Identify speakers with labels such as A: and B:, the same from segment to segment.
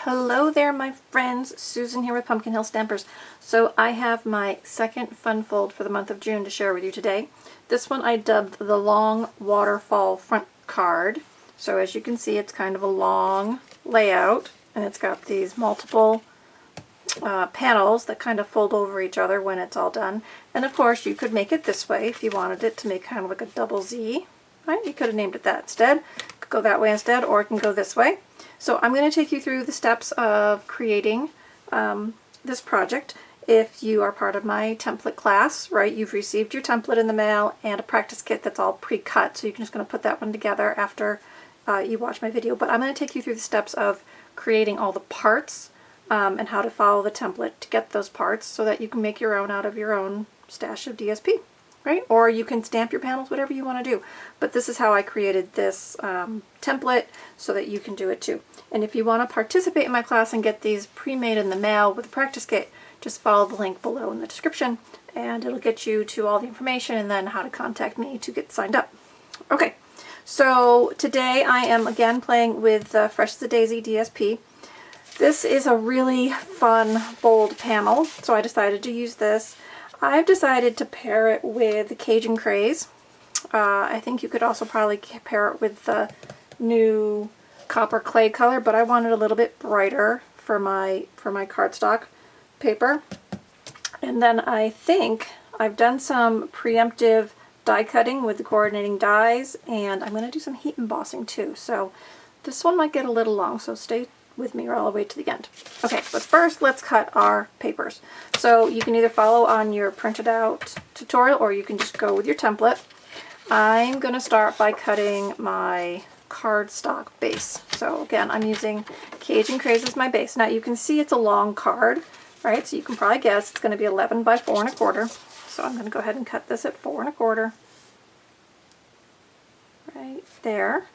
A: Hello there my friends, Susan here with Pumpkin Hill Stampers. So I have my second fun fold for the month of June to share with you today. This one I dubbed the long waterfall front card. So as you can see, it's kind of a long layout and it's got these multiple panels that kind of fold over each other when it's all done. And of course you could make it this way if you wanted it to make kind of like a double Z. Right? You could have named it that instead. It could go that way instead, or it can go this way. So I'm going to take you through the steps of creating this project. If you are part of my template class, right, you've received your template in the mail and a practice kit that's all pre-cut, so you're just going to put that one together after you watch my video. But I'm going to take you through the steps of creating all the parts and how to follow the template to get those parts so that you can make your own out of your own stash of DSP. Right? Or you can stamp your panels, whatever you want to do. But this is how I created this template so that you can do it too. And if you want to participate in my class and get these pre-made in the mail with a practice kit, just follow the link below in the description and it'll get you to all the information and then how to contact me to get signed up. Okay, so today I am again playing with Fresh as a Daisy DSP. This is a really fun, bold panel, so I decided to use this. I've decided to pair it with the Cajun Craze. I think you could also probably pair it with the new copper clay color, but I wanted a little bit brighter for my cardstock paper. And then I think I've done some preemptive die cutting with the coordinating dies, and I'm going to do some heat embossing too. So this one might get a little long, so stay with me all the way to the end. Okay, but first let's cut our papers. So you can either follow on your printed out tutorial or you can just go with your template. I'm going to start by cutting my cardstock base. So again, I'm using Cajun Craze as my base. Now you can see it's a long card, right? So you can probably guess it's going to be 11 by 4 1/4. So I'm going to go ahead and cut this at 4 1/4. Right there.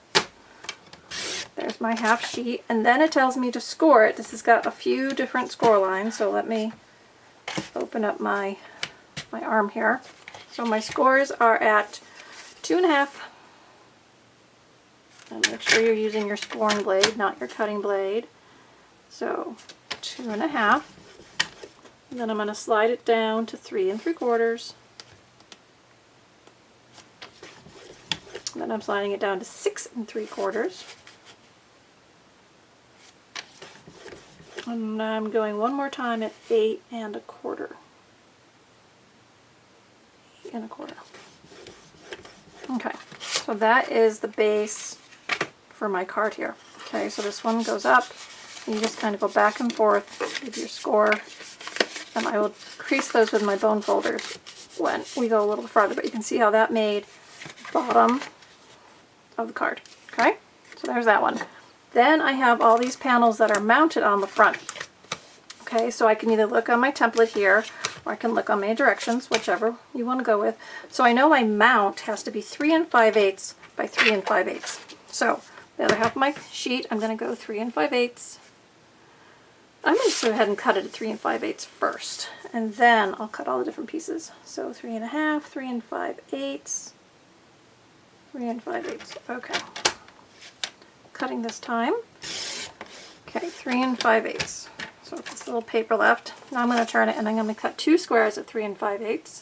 A: There's my half sheet, and then it tells me to score it. This has got a few different score lines, so let me open up my arm here. So my scores are at 2.5. And make sure you're using your scoring blade, not your cutting blade. So 2.5. And then I'm going to slide it down to 3 3/4. And then I'm sliding it down to 6 3/4. And I'm going one more time at 8 1/4. 8 1/4. Okay, so that is the base for my card here. Okay, so this one goes up, and you just kind of go back and forth with your score, and I will crease those with my bone folders when we go a little farther, but you can see how that made the bottom of the card. Okay, so there's that one. Then I have all these panels that are mounted on the front. Okay, so I can either look on my template here, or I can look on my directions, whichever you want to go with. So I know my mount has to be 3 5/8 by 3 5/8. So the other half of my sheet, I'm going to go 3 5/8. I'm going to go ahead and cut it at 3 5/8 first, and then I'll cut all the different pieces. So 3.5, 3 5/8, 3 5/8. Okay. Cutting this time. Okay, 3 5/8. So this little paper left. Now I'm going to turn it and I'm going to cut 2 squares at 3 5/8.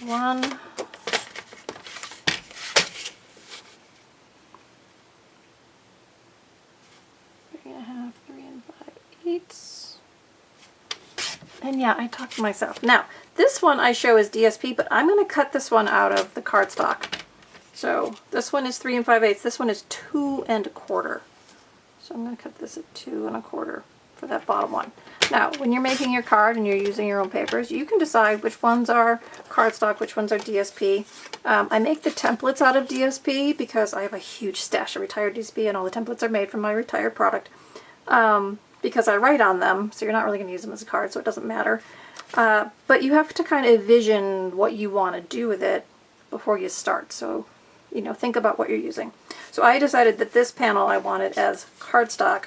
A: 1. 3.5, 3 5/8. And yeah, I talked to myself. Now, this one I show as DSP, but I'm going to cut this one out of the cardstock. So this one is 3 5/8. This one is 2 1/4. So I'm going to cut this at 2 1/4 for that bottom one. Now, when you're making your card and you're using your own papers, you can decide which ones are cardstock, which ones are DSP. I make the templates out of DSP because I have a huge stash of retired DSP, and all the templates are made from my retired product. Because I write on them, so you're not really going to use them as a card, so it doesn't matter. But you have to kind of envision what you want to do with it before you start. So, you know, think about what you're using. So I decided that this panel I wanted as cardstock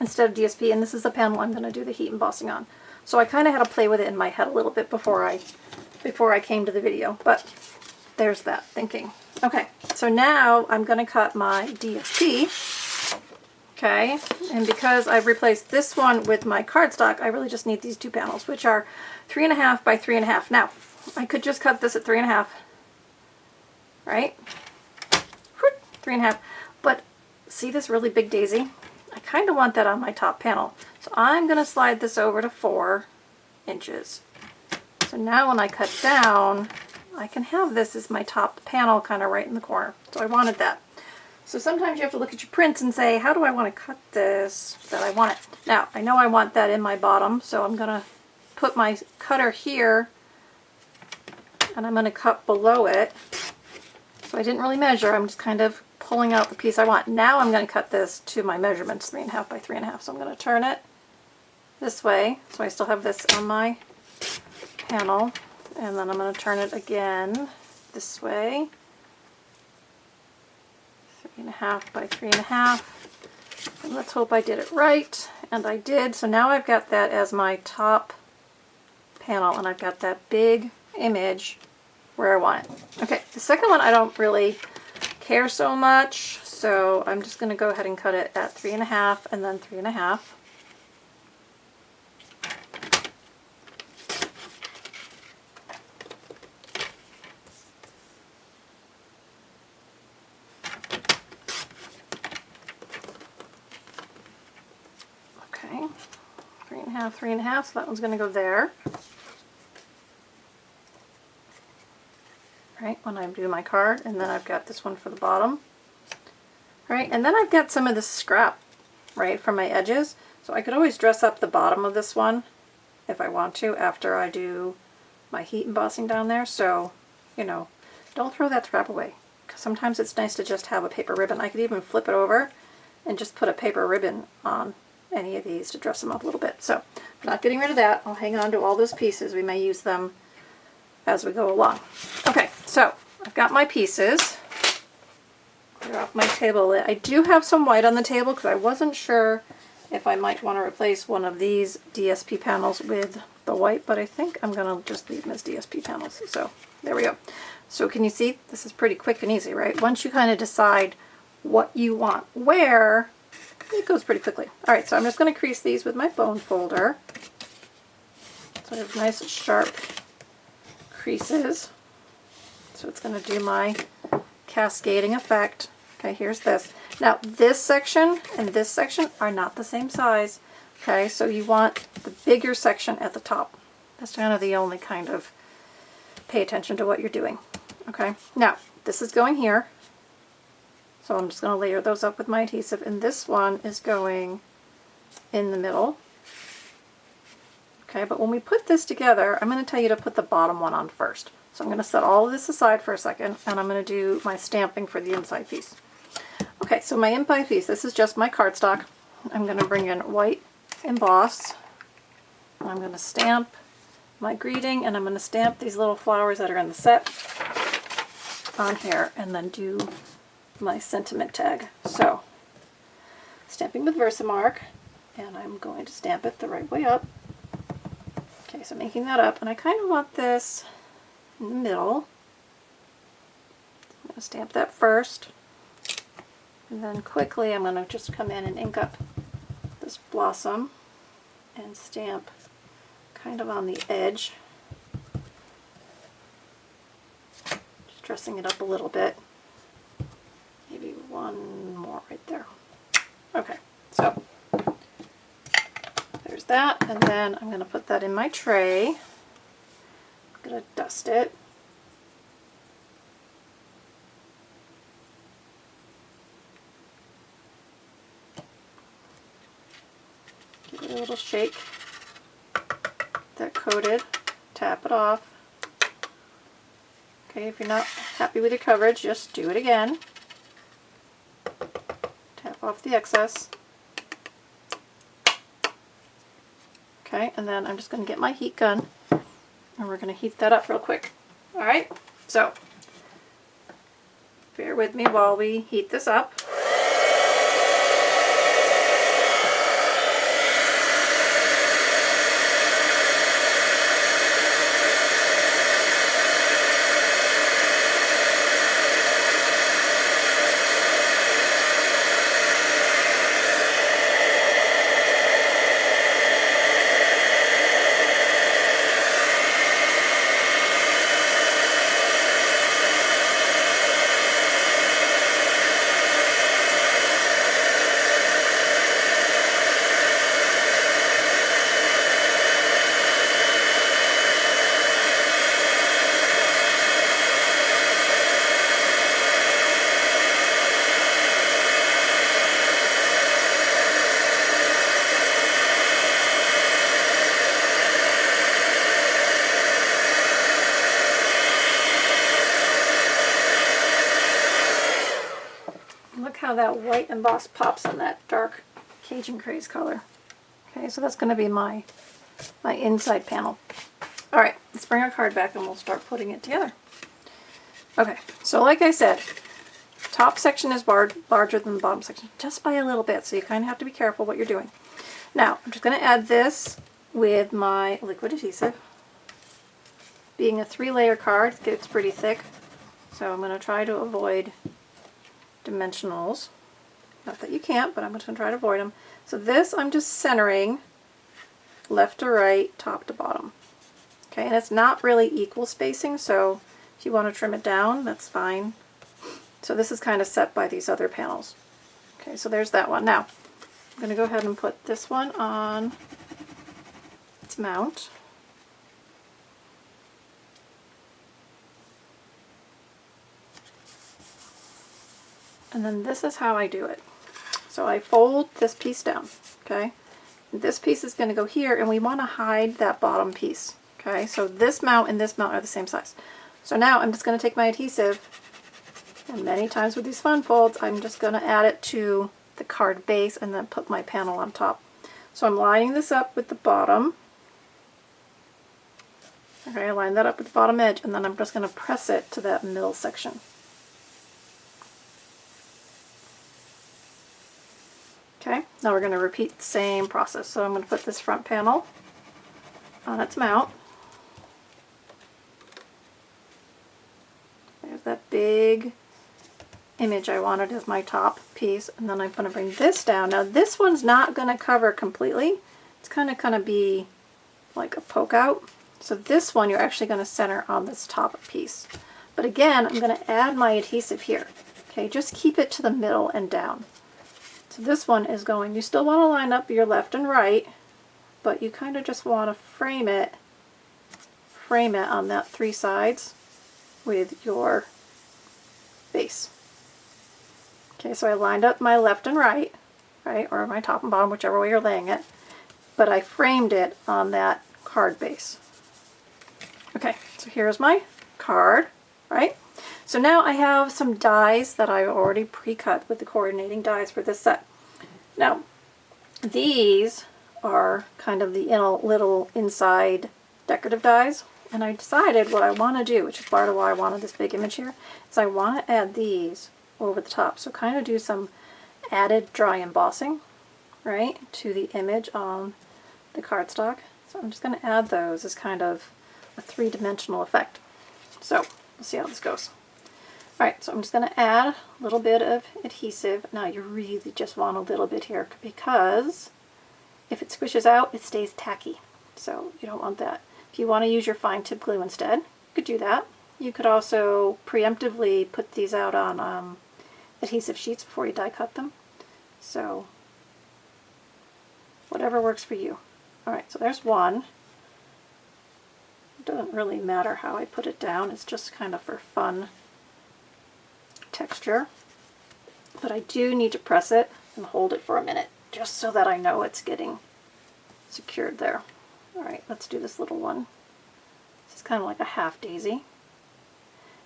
A: instead of DSP, and this is the panel I'm going to do the heat embossing on. So I kind of had to play with it in my head a little bit before I came to the video, but there's that thinking. Okay, so now I'm going to cut my DSP. Okay, and because I've replaced this one with my cardstock, I really just need these 2 panels, which are 3.5 by 3.5. Now, I could just cut this at 3.5, right? 3.5. But see this really big daisy? I kind of want that on my top panel. So I'm going to slide this over to 4 inches. So now when I cut down, I can have this as my top panel kind of right in the corner. So I wanted that. So sometimes you have to look at your prints and say, how do I want to cut this that I want it? Now, I know I want that in my bottom, so I'm going to put my cutter here, and I'm going to cut below it. So I didn't really measure, I'm just kind of pulling out the piece I want. Now I'm going to cut this to my measurements, 3.5 by 3.5. So I'm going to turn it this way, so I still have this on my panel, and then I'm going to turn it again this way. 3.5 by 3.5, and let's hope I did it right, and I did. So now I've got that as my top panel, and I've got that big image where I want it. Okay, the second one I don't really care so much, so I'm just going to go ahead and cut it at 3.5 and then 3.5. Okay, 3.5, 3.5, so that one's going to go there. Right, when I do my card, and then I've got this one for the bottom. Right, and then I've got some of this scrap, right, from my edges. So I could always dress up the bottom of this one if I want to after I do my heat embossing down there. So, you know, don't throw that scrap away, because sometimes it's nice to just have a paper ribbon. I could even flip it over and just put a paper ribbon on any of these to dress them up a little bit. So I'm not getting rid of that. I'll hang on to all those pieces. We may use them as we go along. Okay, so I've got my pieces. Clear off my table lid. I do have some white on the table because I wasn't sure if I might want to replace one of these DSP panels with the white, but I think I'm going to just leave them as DSP panels. So there we go. So can you see? This is pretty quick and easy, right? Once you kind of decide what you want where, it goes pretty quickly. Alright, so I'm just going to crease these with my bone folder. So I have nice sharp creases. So it's going to do my cascading effect. Okay, here's this. Now this section and this section are not the same size. Okay, so you want the bigger section at the top. That's kind of the only kind of pay attention to what you're doing. Okay, now this is going here. So I'm just going to layer those up with my adhesive, and this one is going in the middle. Okay, but when we put this together, I'm going to tell you to put the bottom one on first. So I'm going to set all of this aside for a second, and I'm going to do my stamping for the inside piece. Okay, so my inside piece, this is just my cardstock. I'm going to bring in white emboss. I'm going to stamp my greeting, and I'm going to stamp these little flowers that are in the set on here, and then do my sentiment tag. So, stamping with Versamark, and I'm going to stamp it the right way up. Okay, so making that up, and I kind of want this in the middle. I'm going to stamp that first, and then quickly I'm going to just come in and ink up this blossom and stamp kind of on the edge, just dressing it up a little bit. Maybe one more right there. Okay, so there's that, and then I'm going to put that in my tray. I'm going to dust it. Give it a little shake. That coated. Tap it off. Okay, if you're not happy with your coverage, just do it again. Tap off the excess. Okay, and then I'm just going to get my heat gun, and we're going to heat that up real quick. Alright, so bear with me while we heat this up. how that white emboss pops on that dark Cajun Craze color. Okay, so that's going to be my inside panel. All right, let's bring our card back and we'll start putting it together. Okay, so like I said, top section is larger than the bottom section, just by a little bit, so you kind of have to be careful what you're doing. Now, I'm just going to add this with my liquid adhesive. Being a 3-layer card, it gets pretty thick, so I'm going to try to avoid dimensionals. Not that you can't, but I'm just going to try to avoid them. So this I'm just centering left to right, top to bottom. Okay, and it's not really equal spacing, so if you want to trim it down, that's fine. So this is kind of set by these other panels. Okay, so there's that one. Now, I'm going to go ahead and put this one on its mount. And then this is how I do it. So I fold this piece down, okay? This piece is going to go here, and we want to hide that bottom piece, okay? So this mount and this mount are the same size. So now I'm just going to take my adhesive, and many times with these fun folds, I'm just going to add it to the card base and then put my panel on top. So I'm lining this up with the bottom. Okay, I line that up with the bottom edge, and then I'm just going to press it to that middle section. Okay, now we're going to repeat the same process. So I'm going to put this front panel on its mount. There's that big image I wanted as my top piece, and then I'm going to bring this down. Now this one's not going to cover completely. It's kind of be like a poke out. So this one you're actually going to center on this top piece. But again, I'm going to add my adhesive here. Okay, just keep it to the middle and down. So this one is going, you still want to line up your left and right, but you kind of just want to frame it on that 3 sides with your base. Okay, so I lined up my left and right, or my top and bottom, whichever way you're laying it, but I framed it on that card base. Okay, so here's my card, right? So now I have some dies that I've already pre-cut with the coordinating dies for this set. Now, these are kind of the little inside decorative dies, and I decided what I want to do, which is part of why I wanted this big image here, is I want to add these over the top. So kind of do some added dry embossing, right, to the image on the cardstock. So I'm just going to add those as kind of a 3-dimensional effect. So we'll see how this goes. Alright, so I'm just going to add a little bit of adhesive. Now you really just want a little bit here, because if it squishes out, it stays tacky. So you don't want that. If you want to use your fine tip glue instead, you could do that. You could also preemptively put these out on adhesive sheets before you die cut them. So whatever works for you. Alright, so there's one. It doesn't really matter how I put it down, it's just kind of for fun texture. But I do need to press it and hold it for a minute, just so that I know it's getting secured there. Alright, let's do this little one. This is kind of like a half daisy.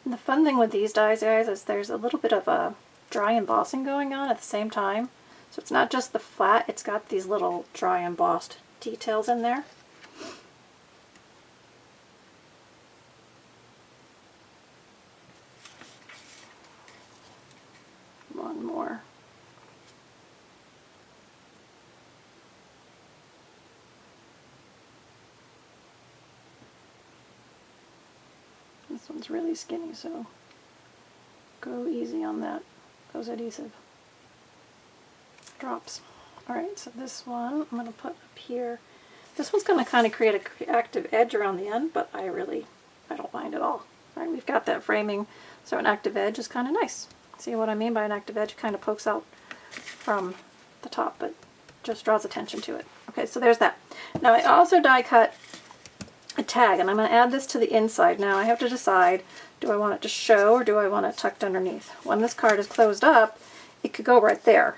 A: And the fun thing with these dies, guys, is there's a little bit of a dry embossing going on at the same time. So it's not just the flat, it's got these little dry embossed details in there. One more. This one's really skinny, so go easy on those adhesive drops. Alright, so this one I'm going to put up here. This one's going to kind of create an active edge around the end, but I don't mind at all. Alright, we've got that framing, so an active edge is kind of nice. See what I mean by an active edge? It kind of pokes out from the top, but just draws attention to it. Okay, so there's that. Now I also die cut a tag, and I'm going to add this to the inside. Now I have to decide, do I want it to show or do I want it tucked underneath? When this card is closed up, it could go right there,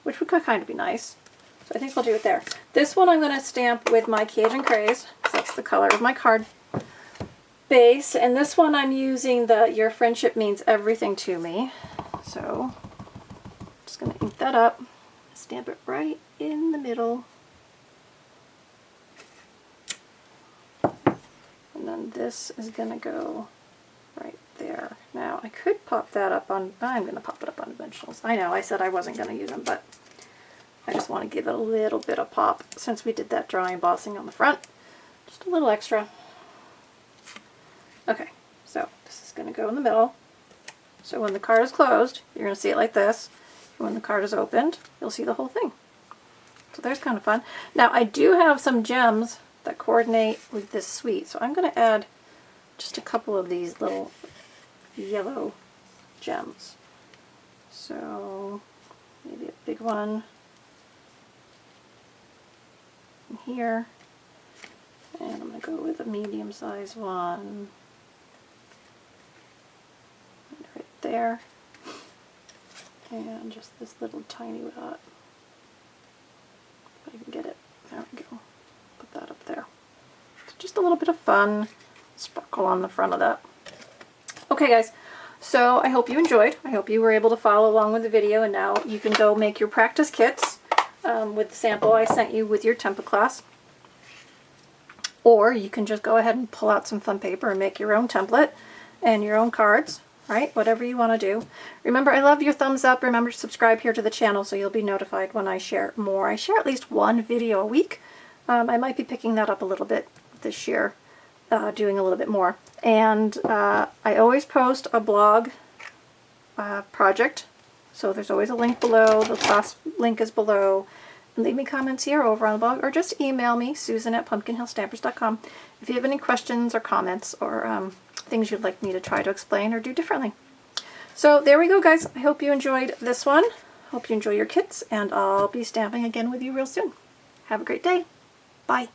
A: which would kind of be nice. So I think I'll do it there. This one I'm going to stamp with my Cajun Craze, because that's the color of my card base, and this one I'm using the Your Friendship Means Everything to Me. So just going to ink that up, stamp it right in the middle. And then this is going to go right there. Now I could pop that up on, I'm going to pop it up on dimensionals. I know I said I wasn't going to use them, but I just want to give it a little bit of pop since we did that drawing embossing on the front. Just a little extra. Okay, so this is going to go in the middle. So when the card is closed, you're going to see it like this. And when the card is opened, you'll see the whole thing. So there's kind of fun. Now I do have some gems that coordinate with this suite, so I'm going to add just a couple of these little yellow gems. So maybe a big one in here, and I'm going to go with a medium-sized one right there, and just this little tiny dot. If I can get it, there we go. Put that up there. So just a little bit of fun sparkle on the front of that. Okay guys, so I hope you enjoyed. I hope you were able to follow along with the video, and now you can go make your practice kits with the sample I sent you with your template class. Or you can just go ahead and pull out some fun paper and make your own template and your own cards, right? Whatever you want to do. Remember, I love your thumbs up. Remember to subscribe here to the channel so you'll be notified when I share more. I share at least one video a week. I might be picking that up a little bit this year, doing a little bit more. And I always post a blog project, so there's always a link below. The class link is below. Leave me comments here over on the blog, or just email me, Susan@pumpkinhillstampers.com, if you have any questions or comments or things you'd like me to try to explain or do differently. So there we go, guys. I hope you enjoyed this one. Hope you enjoy your kits, and I'll be stamping again with you real soon. Have a great day. Bye.